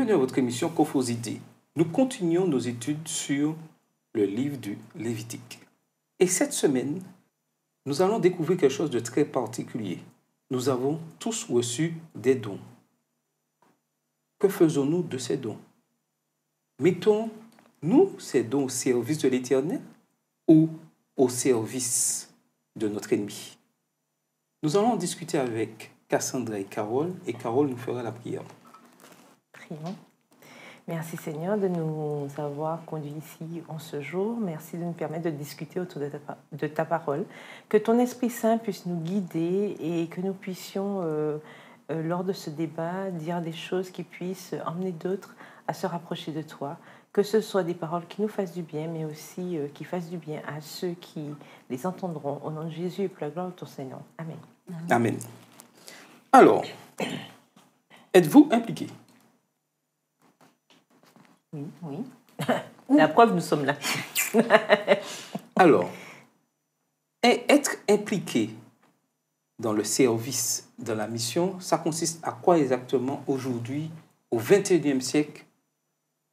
Bienvenue à votre émission Cophosité. Nous continuons nos études sur le livre du Lévitique. Et cette semaine, nous allons découvrir quelque chose de très particulier. Nous avons tous reçu des dons. Que faisons-nous de ces dons? Mettons-nous ces dons au service de l'Éternel ou au service de notre ennemi? Nous allons en discuter avec Cassandra et Carole nous fera la prière. Prions. Merci Seigneur de nous avoir conduits ici en ce jour. Merci de nous permettre de discuter autour de ta parole. Que ton Esprit Saint puisse nous guider et que nous puissions, lors de ce débat, dire des choses qui puissent emmener d'autres à se rapprocher de toi. Que ce soit des paroles qui nous fassent du bien, mais aussi qui fassent du bien à ceux qui les entendront. Au nom de Jésus et pour la gloire de ton Seigneur. Amen. Amen. Alors, êtes-vous impliqué? Oui. La preuve, nous sommes là. Alors, être impliqué dans le service, dans la mission, ça consiste à quoi exactement aujourd'hui, au XXIe siècle,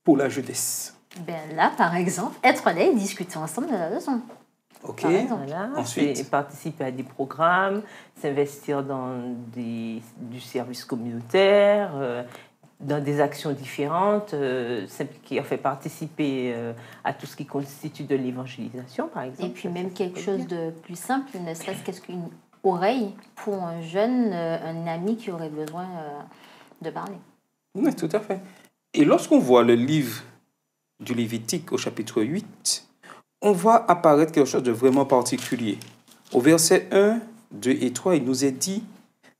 pour la jeunesse? Ben là, par exemple, être là et discuter ensemble de la leçon. Ok. Voilà. Ensuite, c'est participer à des programmes, s'investir dans du service communautaire, dans des actions différentes, s'impliquer, participer à tout ce qui constitue de l'évangélisation, par exemple. Et puis même quelque chose de plus simple, ne serait-ce qu'une oreille pour un jeune, un ami qui aurait besoin de parler. Oui, tout à fait. Et lorsqu'on voit le livre du Lévitique au chapitre 8, on voit apparaître quelque chose de vraiment particulier. Au verset 1, 2 et 3, il nous est dit,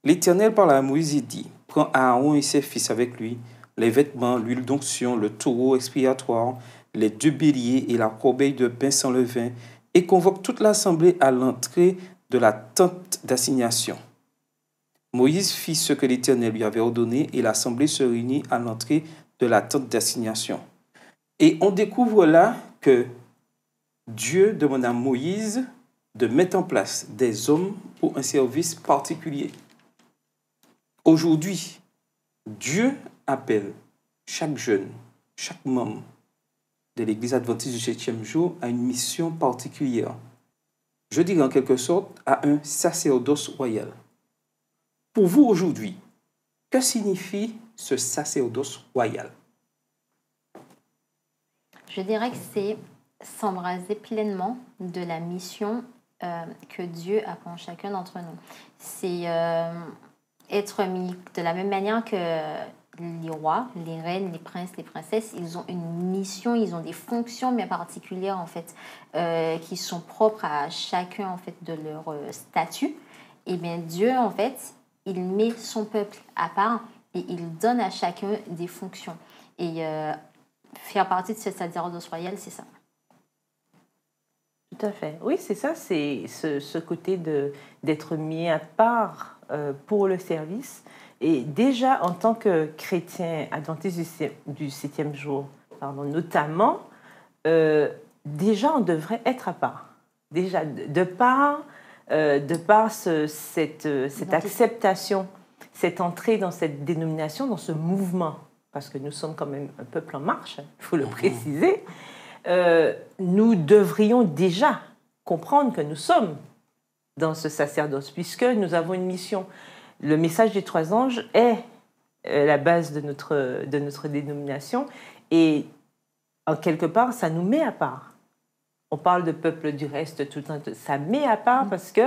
l'Éternel parle à Moïse et dit, prends Aaron et ses fils avec lui, les vêtements, l'huile d'onction, le taureau expiatoire, les 2 béliers et la corbeille de pain sans levain, et convoque toute l'assemblée à l'entrée de la tente d'assignation. Moïse fit ce que l'Éternel lui avait ordonné, et l'assemblée se réunit à l'entrée de la tente d'assignation. Et on découvre là que Dieu demande à Moïse de mettre en place des hommes pour un service particulier. Aujourd'hui, Dieu appelle chaque jeune, chaque membre de l'Église adventiste du 7e jour à une mission particulière. Je dirais en quelque sorte à un sacerdoce royal. Pour vous aujourd'hui, que signifie ce sacerdoce royal? Je dirais que c'est s'embraser pleinement de la mission que Dieu a pour chacun d'entre nous. C'est être mis de la même manière que les rois, les reines, les princes, les princesses, ils ont une mission, ils ont des fonctions bien particulières en fait, qui sont propres à chacun en fait de leur statut. Et bien Dieu en fait, il met son peuple à part et il donne à chacun des fonctions. Et faire partie de ce sacerdoce royal, c'est ça. Tout à fait. Oui, c'est ça, c'est ce côté d'être mis à part pour le service. Et déjà, en tant que chrétien adventiste du 7e jour, notamment, déjà, on devrait être à part. Déjà, de par cette acceptation, cette entrée dans cette dénomination, dans ce mouvement, parce que nous sommes quand même un peuple en marche, il faut le préciser, nous devrions déjà comprendre que nous sommes dans ce sacerdoce, puisque nous avons une mission. Le message des 3 anges est la base de notre dénomination, et en quelque part, ça nous met à part. On parle de peuple du reste tout le temps, ça met à part parce que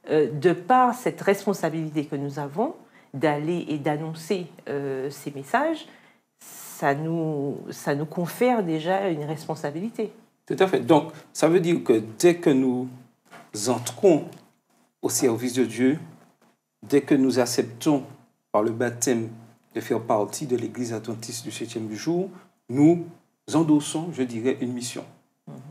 de par cette responsabilité que nous avons d'aller et d'annoncer ces messages, ça nous confère déjà une responsabilité. Tout à fait. Donc, ça veut dire que dès que nous entrons au service de Dieu, dès que nous acceptons par le baptême de faire partie de l'Église adventiste du 7e jour, nous endossons, je dirais, une mission.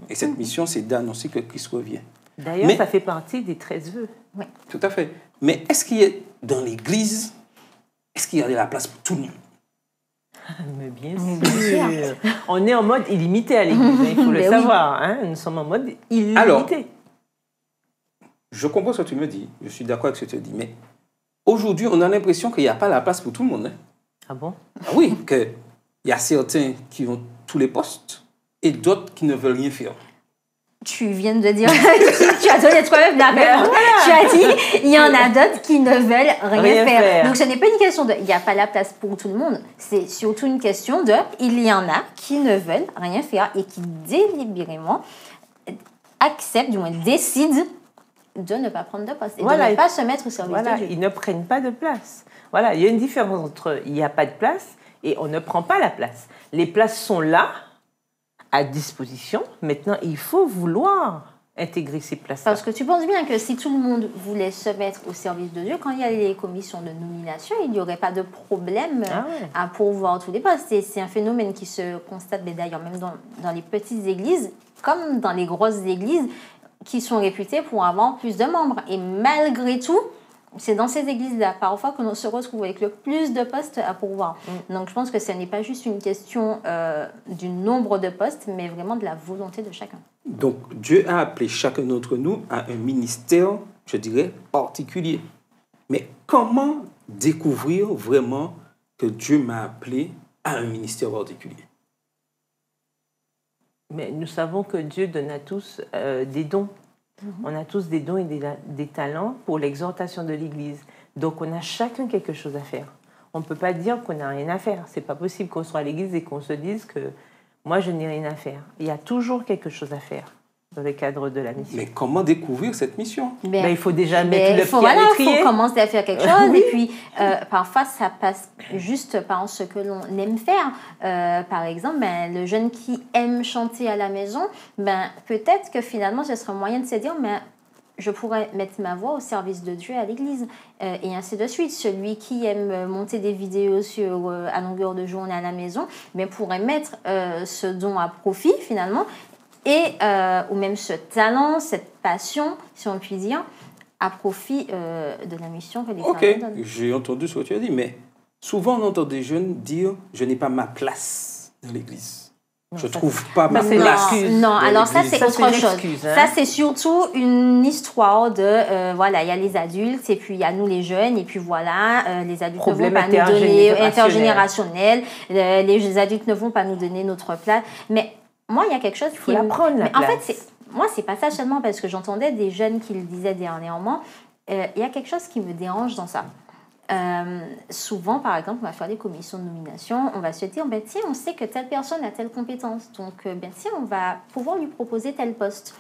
Et cette mission, c'est d'annoncer que Christ revient. D'ailleurs, ça fait partie des 13 vœux. Oui. Tout à fait. Mais est-ce qu'il y a dans l'Église, est-ce qu'il y a de la place pour tout le monde? Mais bien sûr. On est en mode illimité à l'Église, il faut le savoir. Hein. Nous sommes en mode illimité. Alors, je comprends ce que tu me dis, je suis d'accord avec ce que tu dis, mais aujourd'hui, on a l'impression qu'il n'y a pas la place pour tout le monde. Hein. Ah bon? Oui, que Il y a certains qui ont tous les postes et d'autres qui ne veulent rien faire. Tu viens de dire, tu as donné toi-même la réponse. Tu as dit, il y en a d'autres qui ne veulent rien faire. Donc, ce n'est pas une question de, il n'y a pas la place pour tout le monde. C'est surtout une question de, il y en a qui ne veulent rien faire et qui délibérément acceptent, du moins décident de ne pas prendre de poste et de ne pas se mettre au service de Dieu. Ils ne prennent pas de place. Voilà, il y a une différence entre il n'y a pas de place et on ne prend pas la place. Les places sont là, à disposition. Maintenant, il faut vouloir intégrer ces places-là. Parce que tu penses bien que si tout le monde voulait se mettre au service de Dieu, quand il y a les commissions de nomination, il n'y aurait pas de problème à pourvoir tous les postes. C'est un phénomène qui se constate, mais d'ailleurs, même dans les petites églises, comme dans les grosses églises, qui sont réputées pour avoir plus de membres. Et malgré tout, c'est dans ces églises-là, parfois, que l'on se retrouve avec le plus de postes à pourvoir. Donc, je pense que ce n'est pas juste une question du nombre de postes, mais vraiment de la volonté de chacun. Donc, Dieu a appelé chacun d'entre nous à un ministère, je dirais, particulier. Mais comment découvrir vraiment que Dieu m'a appelé à un ministère particulier? Mais nous savons que Dieu donne à tous des dons. On a tous des dons et des talents pour l'exhortation de l'Église. Donc, on a chacun quelque chose à faire. On ne peut pas dire qu'on n'a rien à faire. Ce n'est pas possible qu'on soit à l'Église et qu'on se dise que moi, je n'ai rien à faire. Il y a toujours quelque chose à faire dans le cadre de la mission. Mais comment découvrir cette mission? Il faut déjà mettre le pied à l'étrier. Il faut commencer à faire quelque chose. Et puis, parfois, ça passe juste par ce que l'on aime faire. Par exemple, le jeune qui aime chanter à la maison, peut-être que finalement, ce serait un moyen de se dire, je pourrais mettre ma voix au service de Dieu à l'église. Et ainsi de suite. Celui qui aime monter des vidéos à longueur de journée à la maison, pourrait mettre ce don à profit, finalement, ou même ce talent, cette passion, si on peut dire, à profit de la mission que l'Éternel donne. Ok, j'ai entendu ce que tu as dit, mais souvent on entend des jeunes dire « je n'ai pas ma place dans l'Église ». Je ne trouve pas ma place. Non, alors ça, c'est autre chose. Ça, c'est surtout une histoire de, il y a les adultes, et puis il y a nous les jeunes, et puis les adultes ne vont pas nous donner, intergénérationnel, les adultes ne vont pas nous donner notre place. Mais moi, il y a quelque chose il faut la prendre, la place. En fait, moi, c'est pas ça seulement parce que j'entendais des jeunes qui le disaient dernièrement. Il y a quelque chose qui me dérange dans ça. Souvent, par exemple, on va faire des commissions de nomination, on va se dire, tiens, on sait que telle personne a telle compétence, donc tiens, on va pouvoir lui proposer tel poste.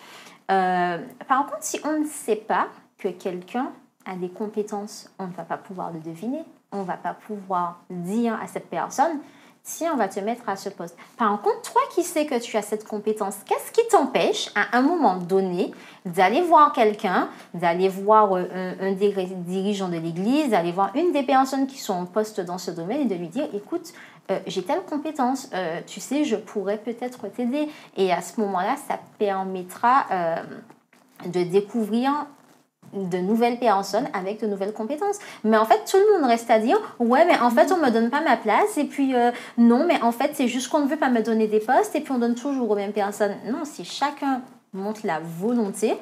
Par contre, si on ne sait pas que quelqu'un a des compétences, on ne va pas pouvoir le deviner, on ne va pas pouvoir dire à cette personne, tiens, on va te mettre à ce poste. Par contre, toi qui sais que tu as cette compétence, qu'est-ce qui t'empêche, à un moment donné, d'aller voir quelqu'un, d'aller voir un des dirigeants de l'église, d'aller voir une des personnes qui sont en poste dans ce domaine et de lui dire, écoute, j'ai telle compétence, tu sais, je pourrais peut-être t'aider. Et à ce moment-là, ça permettra de découvrir de nouvelles personnes avec de nouvelles compétences. Mais en fait, tout le monde reste à dire « Ouais, mais en fait, on ne me donne pas ma place. » Et puis, non, mais en fait, c'est juste qu'on ne veut pas me donner des postes. Et puis, on donne toujours aux mêmes personnes. Non, si chacun montre la volonté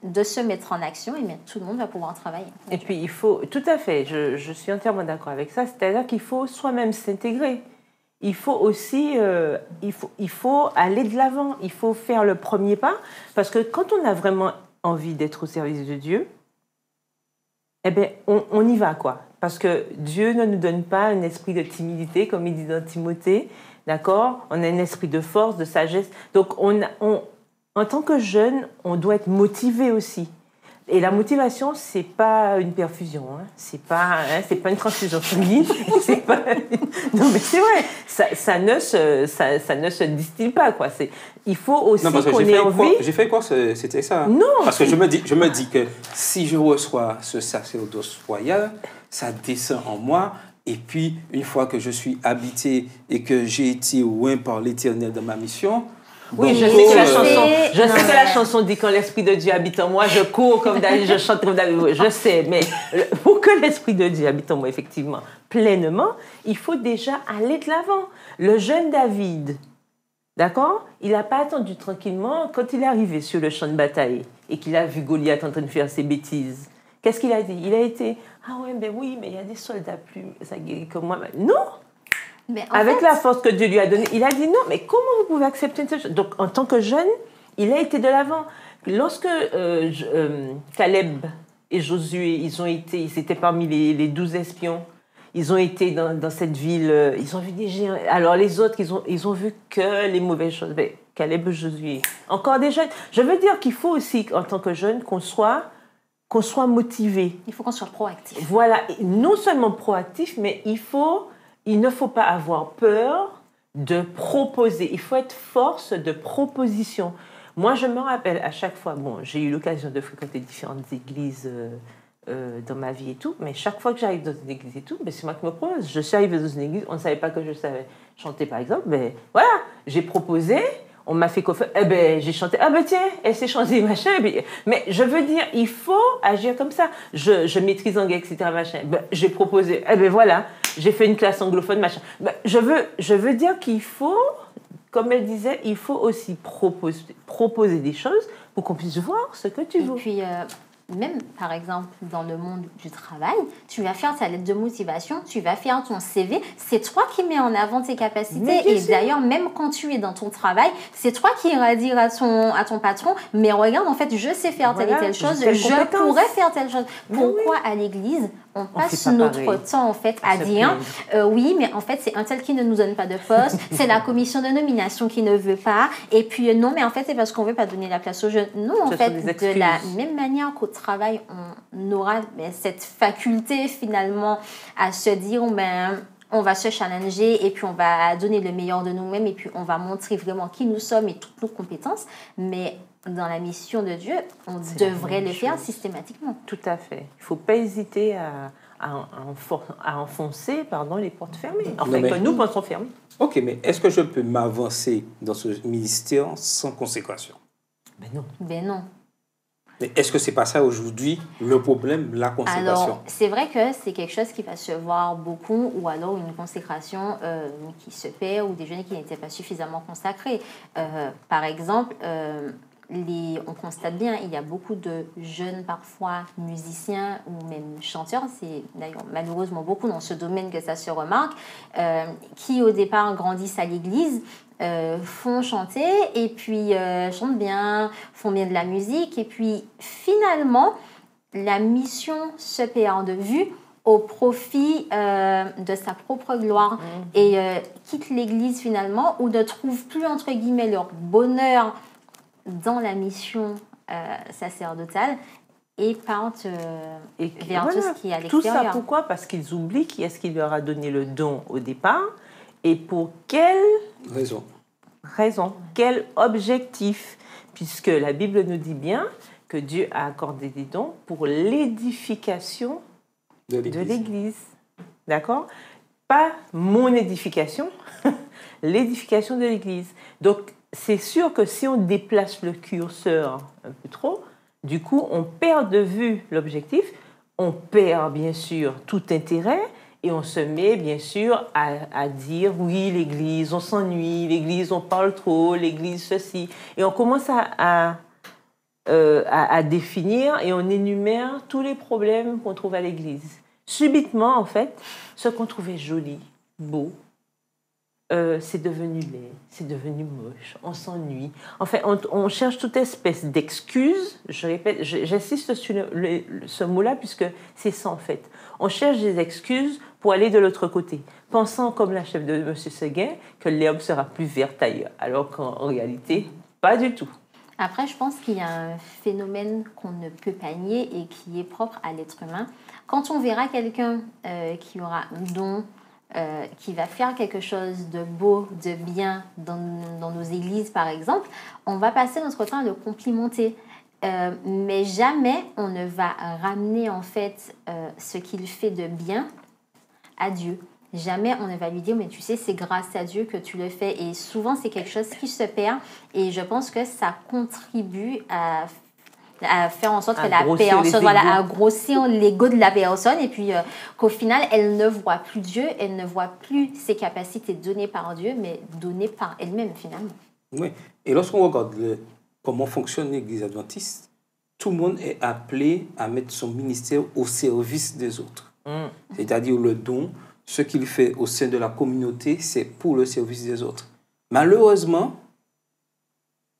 de se mettre en action, tout le monde va pouvoir travailler. Et puis, il faut... Tout à fait, je suis entièrement d'accord avec ça. C'est-à-dire qu'il faut soi-même s'intégrer. Il faut aussi il faut aller de l'avant. Il faut faire le premier pas. Parce que quand on a vraiment envie d'être au service de Dieu, on y va, quoi. Parce que Dieu ne nous donne pas un esprit de timidité, comme il dit dans Timothée, d'accord? On a un esprit de force, de sagesse. Donc, en tant que jeune, on doit être motivé aussi. Et la motivation, c'est pas une perfusion, hein. C'est pas une transfusion sanguine. Non, mais c'est vrai. Ça ne se distille pas, quoi. Il faut aussi qu'on ait envie. J'ai fait quoi? C'était ça. Non. Parce que je me dis que si je reçois ce sacerdoce royal, ça descend en moi. Et puis, une fois que je suis habité et que j'ai été oint par l'Éternel dans ma mission. Oui, je sais que la chanson dit quand l'Esprit de Dieu habite en moi, je cours comme David, je chante comme David. Oui, je sais, mais pour que l'Esprit de Dieu habite en moi, effectivement, pleinement, il faut déjà aller de l'avant. Le jeune David, d'accord, il n'a pas attendu tranquillement quand il est arrivé sur le champ de bataille et qu'il a vu Goliath en train de faire ses bêtises. Qu'est-ce qu'il a dit? Il a été, ah ouais, oui, mais il y a des soldats plus aguerris comme moi. Non! Mais avec la force que Dieu lui a donnée, il a dit non, mais comment vous pouvez accepter une telle chose? Donc, en tant que jeune, il a été de l'avant. Lorsque Caleb et Josué, ils étaient parmi les 12 espions, ils ont été dans cette ville, ils ont vu des géants. Alors les autres, ils ont vu que les mauvaises choses. Mais Caleb et Josué, encore des jeunes. Je veux dire qu'il faut aussi, en tant que jeune, qu'on soit motivé. Il faut qu'on soit proactif. Voilà, et non seulement proactif, mais il ne faut pas avoir peur de proposer. Il faut être force de proposition. Moi, je me rappelle à chaque fois, bon, j'ai eu l'occasion de fréquenter différentes églises dans ma vie et tout, mais chaque fois que j'arrive dans une église et tout, ben, c'est moi qui me propose. Je suis arrivée dans une église, on ne savait pas que je savais chanter, par exemple, mais voilà, j'ai proposé, on m'a fait confiance, eh ben, j'ai chanté, ah ben tiens, elle sait chanter, machin, mais je veux dire, il faut agir comme ça. Je maîtrise l'anglais, etc., machin, ben, j'ai proposé, eh ben voilà, j'ai fait une classe anglophone, machin. Ben, je veux dire qu'il faut, comme elle disait, il faut aussi proposer des choses pour qu'on puisse voir ce que tu veux. Et puis, même, par exemple, dans le monde du travail, tu vas faire ta lettre de motivation, tu vas faire ton CV, c'est toi qui mets en avant tes capacités. Et d'ailleurs, même quand tu es dans ton travail, c'est toi qui iras dire à ton patron, mais regarde, en fait, je sais faire telle et telle chose, je pourrais faire telle chose. Pourquoi à l'église, on passe notre temps, en fait, à dire, oui, mais en fait, c'est un tel qui ne nous donne pas de poste, c'est la commission de nomination qui ne veut pas, et puis non, mais en fait, c'est parce qu'on ne veut pas donner la place aux jeunes. Non, en fait, de la même manière qu'au travail, on aura cette faculté, finalement, à se dire, on va se challenger, et puis on va donner le meilleur de nous-mêmes, et puis on va montrer vraiment qui nous sommes et toutes nos compétences, mais dans la mission de Dieu, on devrait le faire systématiquement. Tout à fait. Il ne faut pas hésiter à enfoncer les portes fermées. Enfin, que nous pensons fermées. Ok, mais est-ce que je peux m'avancer dans ce ministère sans consécration? Ben non. Ben non. Mais est-ce que ce n'est pas ça aujourd'hui le problème, la consécration? Alors, c'est vrai que c'est quelque chose qui va se voir beaucoup, ou alors une consécration qui se perd, ou des jeunes qui n'étaient pas suffisamment consacrés. Par exemple, on constate bien, il y a beaucoup de jeunes, parfois musiciens ou même chanteurs, c'est d'ailleurs malheureusement beaucoup dans ce domaine que ça se remarque, qui au départ grandissent à l'église, font chanter et puis chantent bien, font bien de la musique, et puis finalement la mission se perd de vue au profit de sa propre gloire, et quittent l'église finalement, ou ne trouvent plus entre guillemets leur bonheur dans la mission sacerdotale, et partent vers tout ce qui est à l'extérieur. Tout ça pourquoi? Parce qu'ils oublient qui est-ce qui leur a donné le don au départ, et pour quelle raison, quel objectif, puisque la Bible nous dit bien que Dieu a accordé des dons pour l'édification de l'Église. D'accord? Pas mon édification, l'édification de l'Église. Donc, c'est sûr que si on déplace le curseur un peu trop, du coup, on perd de vue l'objectif, on perd bien sûr tout intérêt, et on se met bien sûr à dire oui, l'Église, on s'ennuie, l'Église, on parle trop, l'Église ceci. Et on commence à définir et on énumère tous les problèmes qu'on trouve à l'Église. Subitement, en fait, ce qu'on trouvait joli, beau, c'est devenu laid, c'est devenu moche, on s'ennuie. Enfin, on cherche toute espèce d'excuses. Je répète, j'insiste sur ce mot-là puisque c'est ça en fait. On cherche des excuses pour aller de l'autre côté, pensant comme la chef de M. Seguin que l'herbe sera plus verte ailleurs, alors qu'en réalité, pas du tout. Après, je pense qu'il y a un phénomène qu'on ne peut pas nier et qui est propre à l'être humain. Quand on verra quelqu'un qui aura un don, qui va faire quelque chose de beau, de bien dans nos églises, par exemple, on va passer notre temps à le complimenter. Mais jamais on ne va ramener en fait ce qu'il fait de bien à Dieu. Jamais on ne va lui dire, mais tu sais, c'est grâce à Dieu que tu le fais. Et souvent, c'est quelque chose qui se perd. Et je pense que ça contribue à faire en sorte que la personne, à grossir l'ego de la personne, et puis qu'au final, elle ne voit plus Dieu, elle ne voit plus ses capacités données par Dieu, mais données par elle-même, finalement. Oui, et lorsqu'on regarde comment fonctionne l'Église adventiste, tout le monde est appelé à mettre son ministère au service des autres. C'est-à-dire le don ce qu'il fait au sein de la communauté, c'est pour le service des autres. Malheureusement,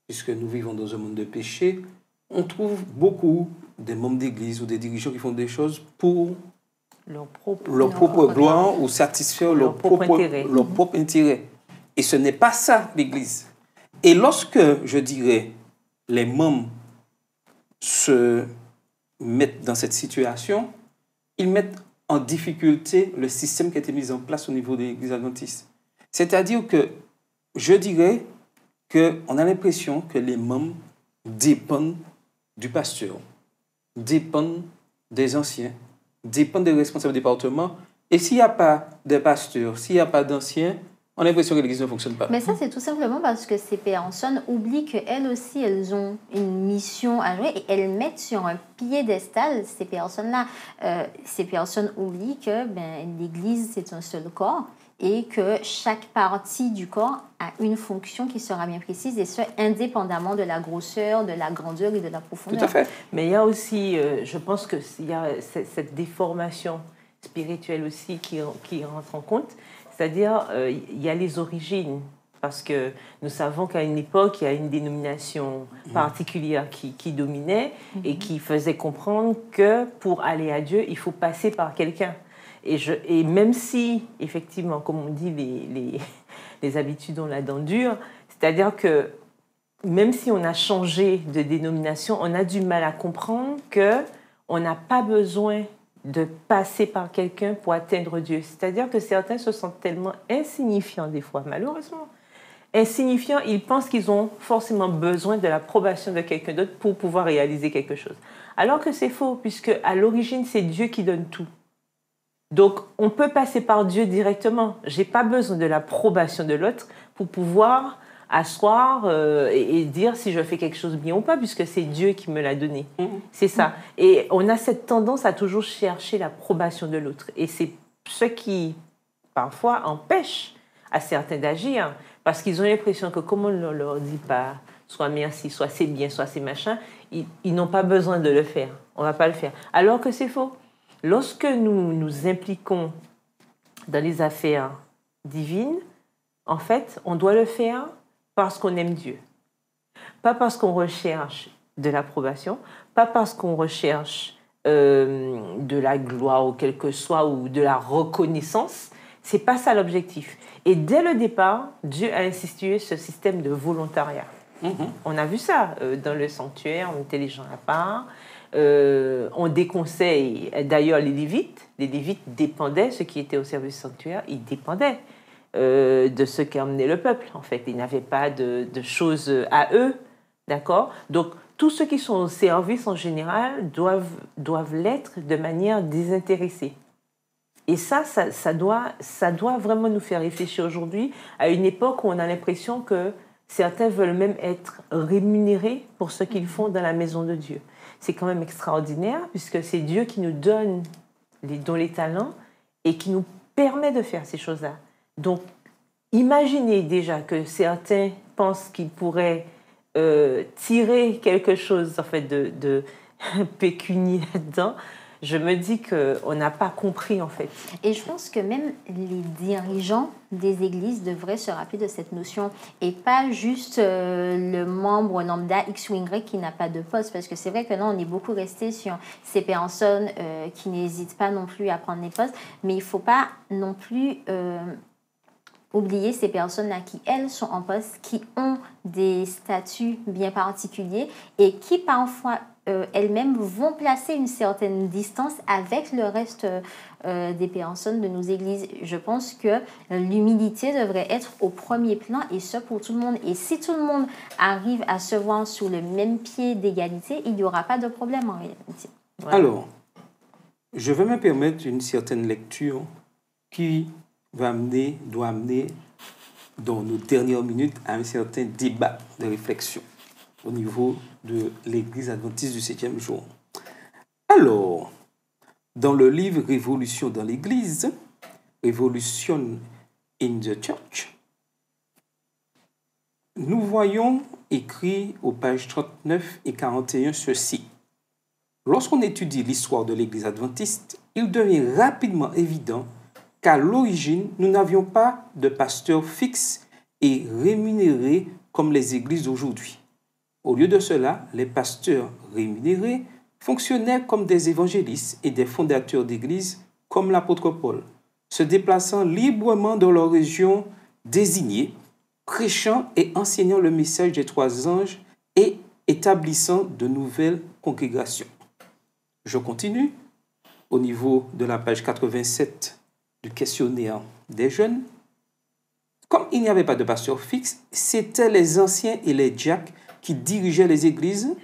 puisque nous vivons dans un monde de péché, on trouve beaucoup des membres d'église ou des dirigeants qui font des choses pour leur propre gloire ou satisfaire leur propre intérêt. Et ce n'est pas ça, l'Église. Et lorsque, je dirais, les membres se mettent dans cette situation, ils mettent en difficulté le système qui a été mis en place au niveau de l'Église adventiste. C'est-à-dire que, je dirais qu'on a l'impression que les membres dépendent du pasteur, dépendent des anciens, dépendent des responsables du département. Et s'il n'y a pas de pasteur, s'il n'y a pas d'anciens, on a l'impression que l'Église ne fonctionne pas. Mais ça, c'est tout simplement parce que ces personnes oublient qu'elles aussi, elles ont une mission à jouer et elles mettent sur un piédestal ces personnes-là. Ces personnes oublient que l'Église, c'est un seul corps et que chaque partie du corps a une fonction qui sera bien précise et ce, indépendamment de la grosseur, de la grandeur et de la profondeur. Tout à fait. Mais il y a aussi, je pense qu'il y a cette déformation spirituelle aussi qui rentre en compte. C'est-à-dire, il y a les origines, parce que nous savons qu'à une époque, il y a une dénomination particulière qui dominait et qui faisait comprendre que pour aller à Dieu, il faut passer par quelqu'un. Et même si, effectivement, comme on dit, les habitudes ont la dent dure, c'est-à-dire que même si on a changé de dénomination, on a du mal à comprendre qu'on n'a pas besoin de passer par quelqu'un pour atteindre Dieu. C'est-à-dire que certains se sentent tellement insignifiants des fois, malheureusement. Insignifiants, ils pensent qu'ils ont forcément besoin de l'approbation de quelqu'un d'autre pour pouvoir réaliser quelque chose. Alors que c'est faux, puisque à l'origine, c'est Dieu qui donne tout. Donc, on peut passer par Dieu directement. Je n'ai pas besoin de l'approbation de l'autre pour pouvoir asseoir et dire si je fais quelque chose bien ou pas, puisque c'est Dieu qui me l'a donné. C'est ça. Et on a cette tendance à toujours chercher l'approbation de l'autre. Et c'est ce qui, parfois, empêche à certains d'agir, parce qu'ils ont l'impression que comme on ne leur dit pas soit merci, soit c'est bien, soit c'est machin, ils n'ont pas besoin de le faire. On ne va pas le faire. Alors que c'est faux. Lorsque nous nous impliquons dans les affaires divines, en fait, on doit le faire parce qu'on aime Dieu. Pas parce qu'on recherche de l'approbation, pas parce qu'on recherche de la gloire ou quel que soit, ou de la reconnaissance. C'est pas ça l'objectif. Et dès le départ, Dieu a institué ce système de volontariat. On a vu ça dans le sanctuaire, on était les gens à part. On déconseille d'ailleurs les Lévites. Les Lévites dépendaient, ceux qui étaient au service sanctuaire, ils dépendaient de ce qu'emmenait le peuple, en fait. Ils n'avaient pas de choses à eux, d'accord ? Donc, tous ceux qui sont au service, en général, doivent l'être de manière désintéressée. Et ça doit vraiment nous faire réfléchir aujourd'hui à une époque où on a l'impression que certains veulent même être rémunérés pour ce qu'ils font dans la maison de Dieu. C'est quand même extraordinaire, puisque c'est Dieu qui nous donne les dons, les talents, et qui nous permet de faire ces choses-là. Donc, imaginez déjà que certains pensent qu'ils pourraient tirer quelque chose en fait, de pécunier là-dedans. Je me dis qu'on n'a pas compris, en fait. Et je pense que même les dirigeants des églises devraient se rappeler de cette notion et pas juste le membre lambda X ou Y qui n'a pas de poste. Parce que c'est vrai que là, on est beaucoup resté sur ces personnes qui n'hésitent pas non plus à prendre les postes. Mais il ne faut pas non plus oublier ces personnes-là qui, elles, sont en poste, qui ont des statuts bien particuliers et qui, parfois, elles-mêmes vont placer une certaine distance avec le reste des personnes de nos églises. Je pense que l'humilité devrait être au premier plan et ce pour tout le monde. Et si tout le monde arrive à se voir sous le même pied d'égalité, il n'y aura pas de problème en réalité. Voilà. Alors, je vais me permettre une certaine lecture qui doit amener dans nos dernières minutes à un certain débat de réflexion au niveau de l'Église adventiste du 7e jour. Alors, dans le livre Révolution dans l'Église, Revolution in the Church, nous voyons écrit aux pages 39 et 41 ceci. Lorsqu'on étudie l'histoire de l'Église adventiste, il devient rapidement évident qu'à l'origine, nous n'avions pas de pasteur fixe et rémunéré comme les églises d'aujourd'hui. Au lieu de cela, les pasteurs rémunérés fonctionnaient comme des évangélistes et des fondateurs d'églises comme l'apôtre Paul, se déplaçant librement dans leur région désignée, prêchant et enseignant le message des 3 anges et établissant de nouvelles congrégations. Je continue au niveau de la page 87 du questionnaire des jeunes. Comme il n'y avait pas de pasteur fixe, c'étaient les anciens et les diacres qui dirigeaient les églises.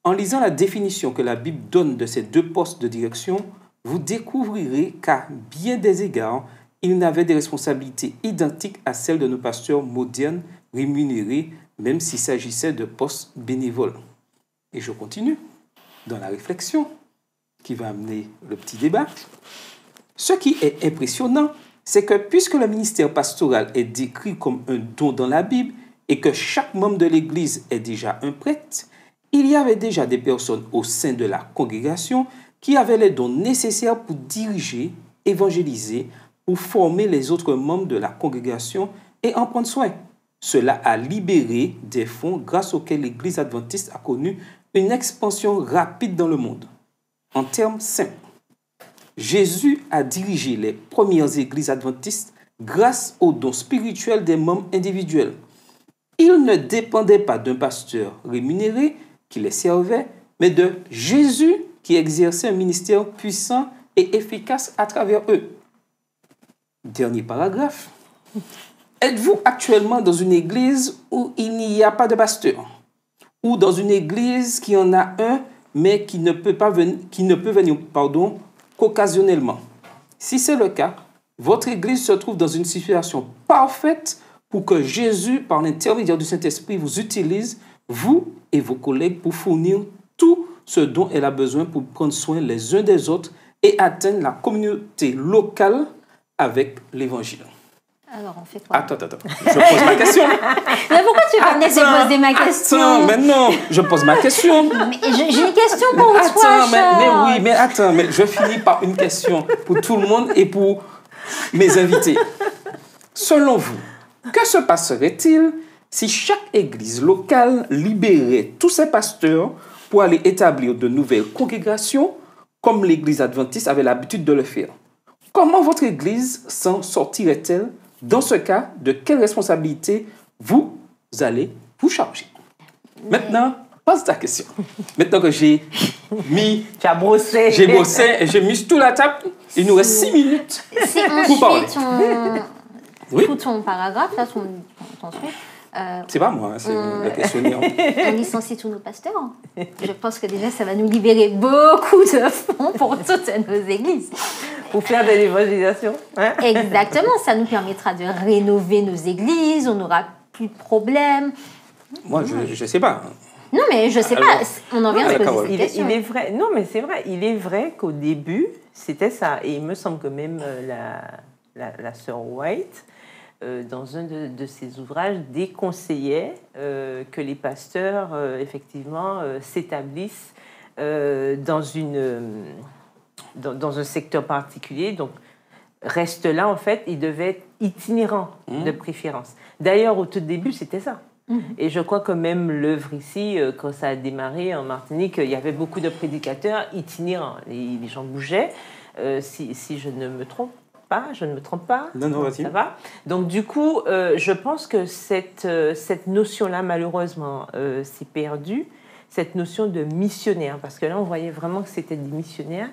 En lisant la définition que la Bible donne de ces 2 postes de direction, vous découvrirez qu'à bien des égards, ils n'avaient des responsabilités identiques à celles de nos pasteurs modernes rémunérés, même s'il s'agissait de postes bénévoles. Et je continue dans la réflexion qui va amener le petit débat. Ce qui est impressionnant, c'est que puisque le ministère pastoral est décrit comme un don dans la Bible et que chaque membre de l'Église est déjà un prêtre, il y avait déjà des personnes au sein de la congrégation qui avaient les dons nécessaires pour diriger, évangéliser, pour former les autres membres de la congrégation et en prendre soin. Cela a libéré des fonds grâce auxquels l'Église adventiste a connu une expansion rapide dans le monde. En termes simples, Jésus a dirigé les premières églises adventistes grâce aux dons spirituels des membres individuels. Il ne dépendait pas d'un pasteur rémunéré qui les servait, mais de Jésus qui exerçait un ministère puissant et efficace à travers eux. Dernier paragraphe. Êtes-vous actuellement dans une église où il n'y a pas de pasteur? Ou dans une église qui en a un, mais qui ne peut venir qu'occasionnellement? Si c'est le cas, votre église se trouve dans une situation parfaite pour que Jésus, par l'intermédiaire du Saint-Esprit, vous utilise, vous et vos collègues, pour fournir tout ce dont elle a besoin pour prendre soin les uns des autres et atteindre la communauté locale avec l'Évangile. Alors, on fait quoi? Attends. Je pose ma question. Mais pourquoi tu vas me laisser poser ma question? Attends, mais non, je pose ma question. Mais j'ai une question pour toi, Attends, mais je finis par une question pour tout le monde et pour mes invités. Selon vous, que se passerait-il si chaque église locale libérait tous ses pasteurs pour aller établir de nouvelles congrégations comme l'église adventiste avait l'habitude de le faire? Comment votre église s'en sortirait-elle? Dans ce cas, de quelle responsabilité vous allez vous charger? Maintenant, pose ta question. Maintenant que j'ai mis... Tu as brossé. J'ai bossé et j'ai mis tout la table, il nous reste 6 minutes Si on pour parler. Tout ton paragraphe, là, ton truc... c'est pas moi, c'est le questionnaire. On licencie tous nos pasteurs. Je pense que déjà, ça va nous libérer beaucoup de fonds pour toutes nos églises. Pour faire de l'évangélisation. Hein? Exactement, ça nous permettra de rénover nos églises, on n'aura plus de problèmes. Moi, je sais pas. Non, mais je sais pas, on en vient à se poser cette question. Il est vrai, non, mais c'est vrai, il est vrai qu'au début, c'était ça. Et il me semble que même la sœur White, dans un de ses ouvrages, déconseillait que les pasteurs, effectivement, s'établissent dans un secteur particulier. Donc, reste là, en fait, il devait être itinérant de préférence. D'ailleurs, au tout début, c'était ça. Et je crois que même l'œuvre ici, quand ça a démarré en Martinique, il y avait beaucoup de prédicateurs itinérants. Les gens bougeaient. Si je ne me trompe pas, Non, vas-y. Ça va. Donc, du coup, je pense que cette notion-là, malheureusement, s'est perdue. Cette notion de missionnaire. Parce que là, on voyait vraiment que c'était des missionnaires.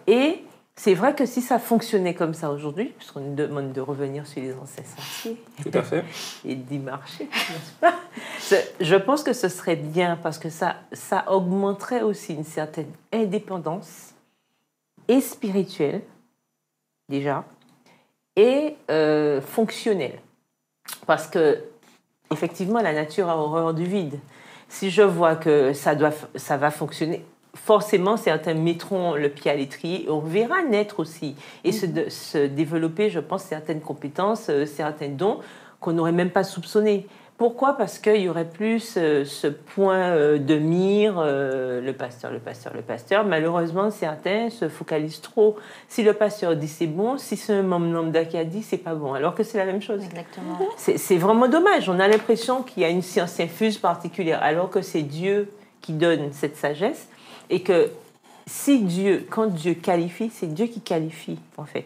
Et c'est vrai que si ça fonctionnait comme ça aujourd'hui, puisqu'on nous demande de revenir sur les anciens sentiers. Tout à fait. Et d'y marcher, n'est-ce pas? Je pense que ce serait bien parce que ça augmenterait aussi une certaine indépendance et spirituelle, déjà, et fonctionnelle. Parce que, effectivement, la nature a horreur du vide. Si je vois que ça va fonctionner, forcément, certains mettront le pied à l'étrier et on verra naître aussi et se développer, je pense, certaines compétences, certains dons qu'on n'aurait même pas soupçonnés. Pourquoi? Parce qu'il y aurait plus ce point de mire, le pasteur. Malheureusement, certains se focalisent trop. Si le pasteur dit c'est bon, si c'est un membre lambda qui a dit c'est pas bon, alors que c'est la même chose. Exactement. C'est vraiment dommage. On a l'impression qu'il y a une science infuse particulière, alors que c'est Dieu qui donne cette sagesse et que quand Dieu qualifie, c'est Dieu qui qualifie en fait.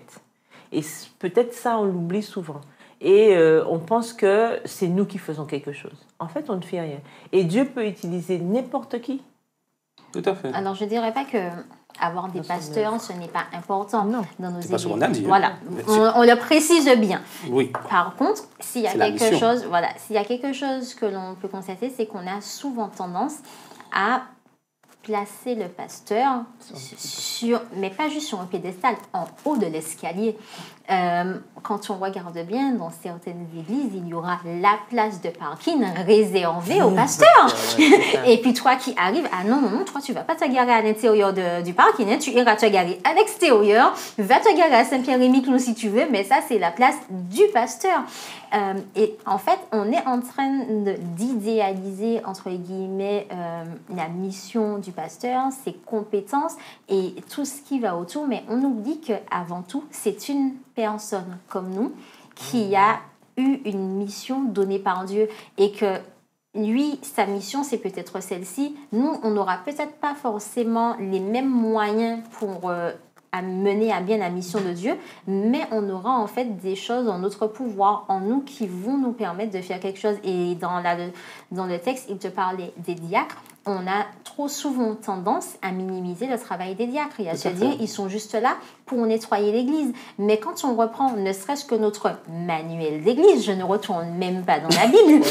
Et peut-être ça, on l'oublie souvent. Et on pense que c'est nous qui faisons quelque chose. En fait, on ne fait rien. Et Dieu peut utiliser n'importe qui. Tout à fait. Alors, je ne dirais pas que avoir des pasteurs, ce n'est pas important dans nos églises. C'est pas ce qu'on a dit. Voilà, on le précise bien. Oui. Par contre, s'il y a quelque chose que l'on peut constater, c'est qu'on a souvent tendance à placer le pasteur mais pas juste sur un piédestal, en haut de l'escalier. Quand on regarde bien, dans certaines églises, il y aura la place de parking réservée au pasteur. Et puis toi qui arrives, non, toi tu vas pas te garer à l'intérieur du parking, hein, tu iras te garer à l'extérieur, va te garer à Saint-Pierre-et-Miquelon si tu veux, mais ça c'est la place du pasteur. Et en fait, on est en train d'idéaliser, entre guillemets, la mission du pasteur, ses compétences et tout ce qui va autour, mais on oublie qu'avant tout, c'est une personne comme nous qui a eu une mission donnée par Dieu et que lui, sa mission, c'est peut-être celle-ci. Nous, on n'aura peut-être pas forcément les mêmes moyens pour à mener à bien la mission de Dieu, mais on aura en fait des choses en notre pouvoir, en nous, qui vont nous permettre de faire quelque chose. Et dans le texte, il te parlait des diacres. On a trop souvent tendance à minimiser le travail des diacres et à se dire ils sont juste là pour nettoyer l'église. Mais quand on reprend ne serait-ce que notre manuel d'église, je ne retourne même pas dans la Bible,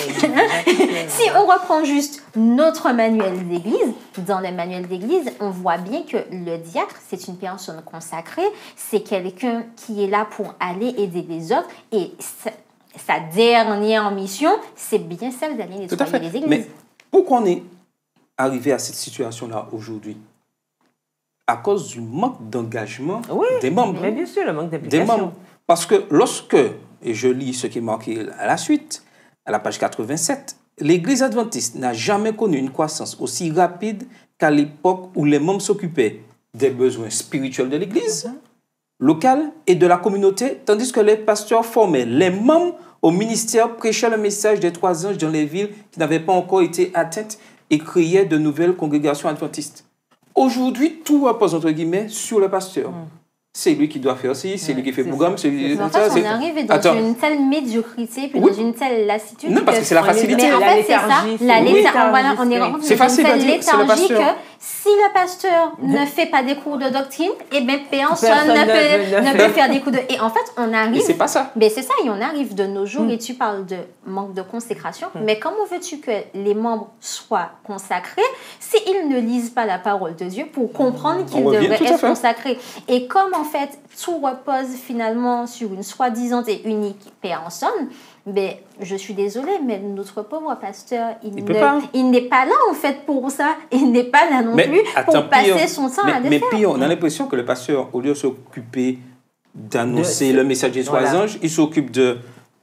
si on reprend juste notre manuel d'église, dans le manuel d'église, on voit bien que le diacre, c'est une personne consacrée, c'est quelqu'un qui est là pour aller aider les autres et sa dernière mission, c'est bien celle d'aller nettoyer les églises. Mais pourquoi on est arrivé à cette situation-là aujourd'hui? À cause du manque d'engagement des membres. Mais bien sûr, le manque d'implication. Parce que lorsque, et je lis ce qui est marqué à la suite, à la page 87, l'Église adventiste n'a jamais connu une croissance aussi rapide qu'à l'époque où les membres s'occupaient des besoins spirituels de l'Église locale et de la communauté, tandis que les pasteurs formaient les membres au ministère, prêchaient le message des 3 anges dans les villes qui n'avaient pas encore été atteintes et créaient de nouvelles congrégations adventistes. Aujourd'hui, tout repose, entre guillemets, sur le pasteur. C'est lui qui doit faire ci, c'est lui qui fait le programme. En fait, on arrive dans une telle médiocrité, puis dans une telle lassitude. Non, parce que c'est la facilité. Mais en fait, c'est ça. On est rendu dans une telle léthargie que si le pasteur ne fait pas des cours de doctrine, eh bien, personne ne peut faire des cours de... Et en fait, on arrive... Et c'est pas ça. Mais c'est ça, et on arrive de nos jours, et tu parles de manque de consécration, mais comment veux-tu que les membres soient consacrés s'ils ne lisent pas la parole de Dieu pour comprendre qu'ils devraient être consacrés? Et comme en fait, tout repose finalement sur une soi-disant et unique personne, ben, je suis désolée, mais notre pauvre pasteur, il n'est pas là en fait pour ça. Il n'est pas là non plus pour passer son temps à le faire. Mais pire, on a l'impression que le pasteur, au lieu de s'occuper d'annoncer le message des 3 anges, il s'occupe de...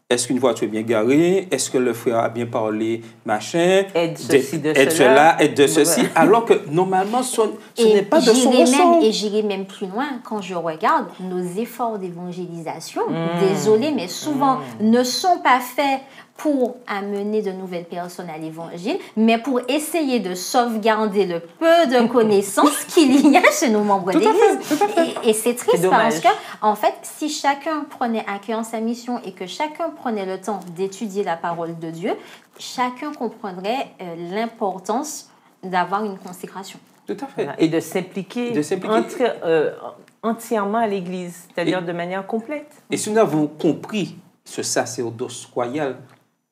Est-ce qu'une voiture est bien garée? Est-ce que le frère a bien parlé? Machin. Aide ceci, de aide cela, aide de ceci. Alors que normalement, ce n'est pas de son ressort. Et j'irai même plus loin. Quand je regarde nos efforts d'évangélisation, désolé, mais souvent ne sont pas faits pour amener de nouvelles personnes à l'évangile, mais pour essayer de sauvegarder le peu de connaissances qu'il y a chez nos membres d'église. Et c'est triste parce que, en fait, si chacun prenait à cœur sa mission et que chacun prenait le temps d'étudier la parole de Dieu, chacun comprendrait l'importance d'avoir une consécration. Tout à fait. Voilà. Et de s'impliquer entièrement à l'église, c'est-à-dire de manière complète. Et si nous avons compris ce sacerdoce royal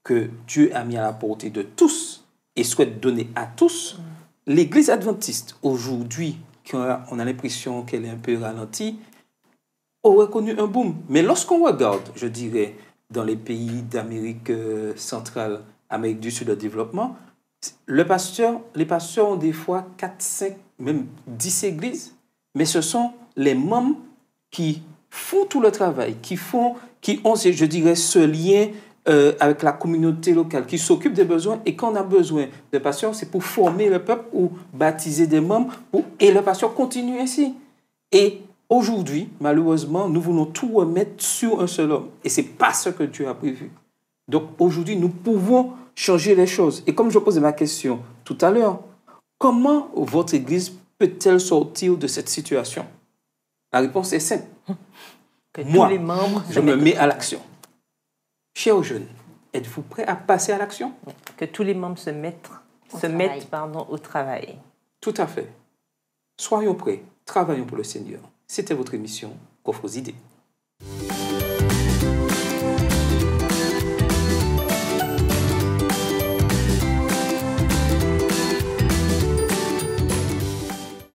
que Dieu a mis à la portée de tous et souhaite donner à tous, l'Église adventiste, aujourd'hui, on a l'impression qu'elle est un peu ralentie, aurait connu un boom. Mais lorsqu'on regarde, je dirais, dans les pays d'Amérique centrale, Amérique du Sud, de développement, les pasteurs ont des fois 4, 5, même 10 églises, mais ce sont les membres qui font tout le travail, qui ont, je dirais, ce lien avec la communauté locale qui s'occupe des besoins. Et quand on a besoin de pasteurs, c'est pour former le peuple ou baptiser des membres. Et le pasteur continue ainsi. Et aujourd'hui, malheureusement, nous voulons tout remettre sur un seul homme. Et ce n'est pas ce que Dieu a prévu. Donc aujourd'hui, nous pouvons changer les choses. Et comme je posais ma question tout à l'heure, comment votre Église peut-elle sortir de cette situation? La réponse est simple. Moi, je me mets à l'action. Chers jeunes, êtes-vous prêts à passer à l'action? Que tous les membres se mettent au travail. Tout à fait. Soyons prêts, travaillons pour le Seigneur. C'était votre émission Coffre aux idées.